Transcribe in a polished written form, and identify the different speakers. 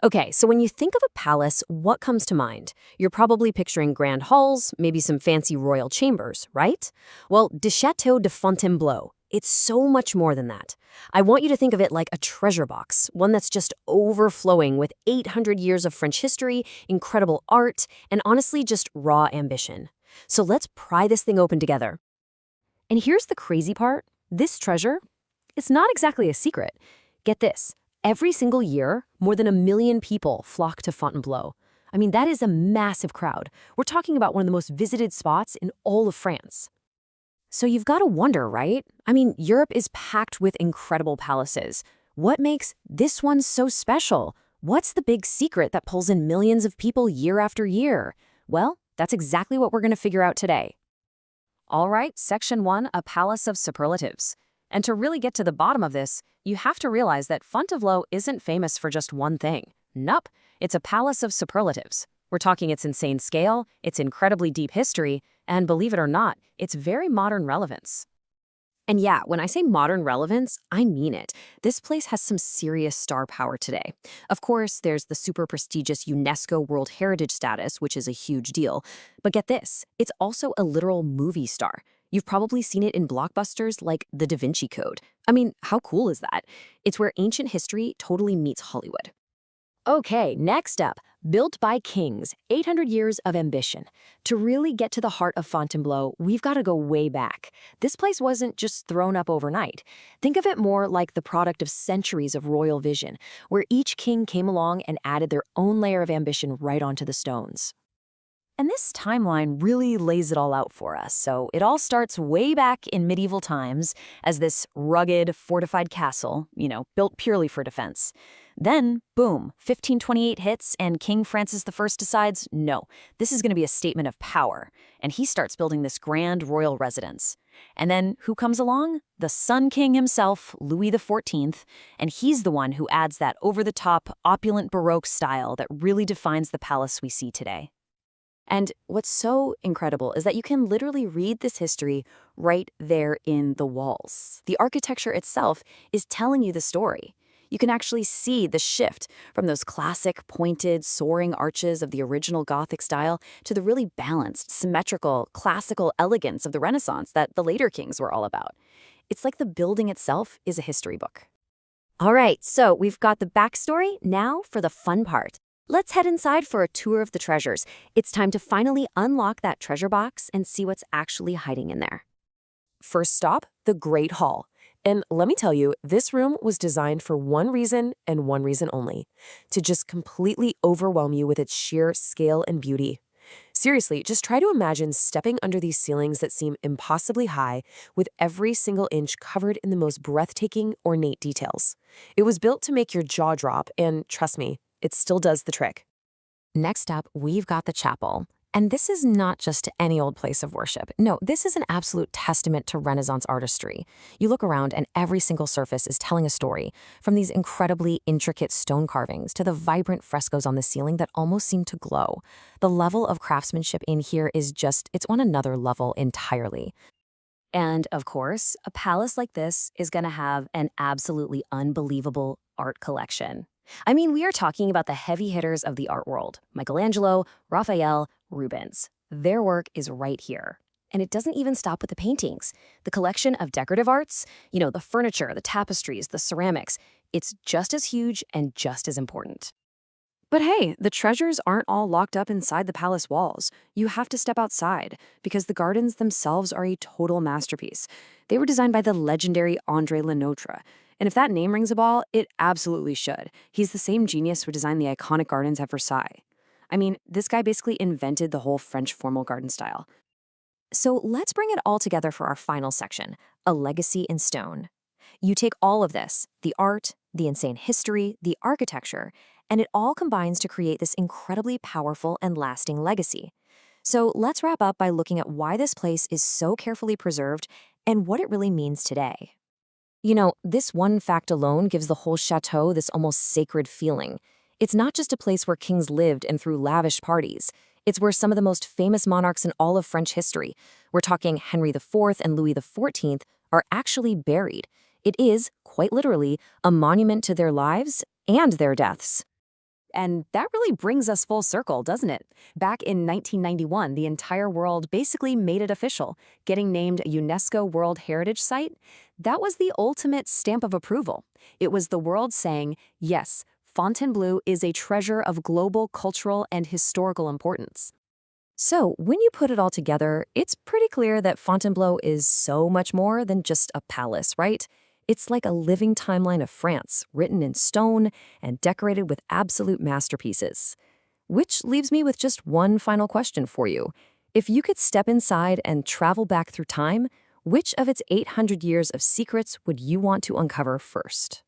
Speaker 1: Okay, so when you think of a palace, what comes to mind? You're probably picturing grand halls, maybe some fancy royal chambers, right? Well, de Château de Fontainebleau, it's so much more than that. I want you to think of it like a treasure box, one that's just overflowing with 800 years of French history, incredible art, and honestly, just raw ambition. So let's pry this thing open together. And here's the crazy part. This treasure, it's not exactly a secret. Get this. Every single year, more than 1 million people flock to Fontainebleau. I mean, that is a massive crowd. We're talking about one of the most visited spots in all of France. So you've got to wonder, right? I mean, Europe is packed with incredible palaces. What makes this one so special? What's the big secret that pulls in millions of people year after year? Well, that's exactly what we're going to figure out today. All right, Section 1, a palace of superlatives. And to really get to the bottom of this, you have to realize that Fontainebleau isn't famous for just one thing. Nope, it's a palace of superlatives. We're talking its insane scale, its incredibly deep history, and believe it or not, its very modern relevance. And yeah, when I say modern relevance, I mean it. This place has some serious star power today. Of course, there's the super prestigious UNESCO World Heritage status, which is a huge deal. But get this, it's also a literal movie star. You've probably seen it in blockbusters like The Da Vinci Code. I mean, how cool is that? It's where ancient history totally meets Hollywood. Okay, next up, built by kings, 800 years of ambition. To really get to the heart of Fontainebleau, we've got to go way back. This place wasn't just thrown up overnight. Think of it more like the product of centuries of royal vision, where each king came along and added their own layer of ambition right onto the stones. And this timeline really lays it all out for us. So it all starts way back in medieval times as this rugged, fortified castle, built purely for defense. Then, boom, 1528 hits and King Francis I decides, no, this is going to be a statement of power. And he starts building this grand royal residence. And then who comes along? The Sun King himself, Louis XIV, and he's the one who adds that over-the-top, opulent Baroque style that really defines the palace we see today. And what's so incredible is that you can literally read this history right there in the walls. The architecture itself is telling you the story. You can actually see the shift from those classic, pointed, soaring arches of the original Gothic style to the really balanced, symmetrical, classical elegance of the Renaissance that the later kings were all about. It's like the building itself is a history book. All right, so we've got the backstory. Now for the fun part. Let's head inside for a tour of the treasures. It's time to finally unlock that treasure box and see what's actually hiding in there.
Speaker 2: First stop, the Great Hall. And let me tell you, this room was designed for one reason and one reason only, to just completely overwhelm you with its sheer scale and beauty. Seriously, just try to imagine stepping under these ceilings that seem impossibly high, with every single inch covered in the most breathtaking, ornate details. It was built to make your jaw drop, and trust me, it still does the trick.
Speaker 1: Next up, we've got the chapel. And this is not just any old place of worship. No, this is an absolute testament to Renaissance artistry. You look around and every single surface is telling a story, from these incredibly intricate stone carvings to the vibrant frescoes on the ceiling that almost seem to glow. The level of craftsmanship in here is it's on another level entirely. And of course, a palace like this is going to have an absolutely unbelievable art collection. I mean, we are talking about the heavy hitters of the art world: Michelangelo, Raphael, Rubens. Their work is right here. And it doesn't even stop with the paintings. The collection of decorative arts, the furniture, the tapestries, the ceramics, it's just as huge and just as important. But hey, the treasures aren't all locked up inside the palace walls. You have to step outside, because the gardens themselves are a total masterpiece. They were designed by the legendary André Lenotre. And if that name rings a bell, it absolutely should. He's the same genius who designed the iconic gardens at Versailles. I mean, this guy basically invented the whole French formal garden style. So let's bring it all together for our final section, a legacy in stone. You take all of this, the art, the insane history, the architecture, and it all combines to create this incredibly powerful and lasting legacy. So let's wrap up by looking at why this place is so carefully preserved and what it really means today. This one fact alone gives the whole chateau this almost sacred feeling. It's not just a place where kings lived and threw lavish parties. It's where some of the most famous monarchs in all of French history, we're talking Henry IV and Louis XIV, are actually buried. It is, quite literally, a monument to their lives and their deaths.
Speaker 2: And that really brings us full circle, doesn't it? Back in 1991, the entire world basically made it official, getting named a UNESCO World Heritage Site. That was the ultimate stamp of approval. It was the world saying, yes, Fontainebleau is a treasure of global cultural and historical importance.
Speaker 1: So, when you put it all together, it's pretty clear that Fontainebleau is so much more than just a palace, right? It's like a living timeline of France, written in stone and decorated with absolute masterpieces. Which leaves me with just one final question for you. If you could step inside and travel back through time, which of its 800 years of secrets would you want to uncover first?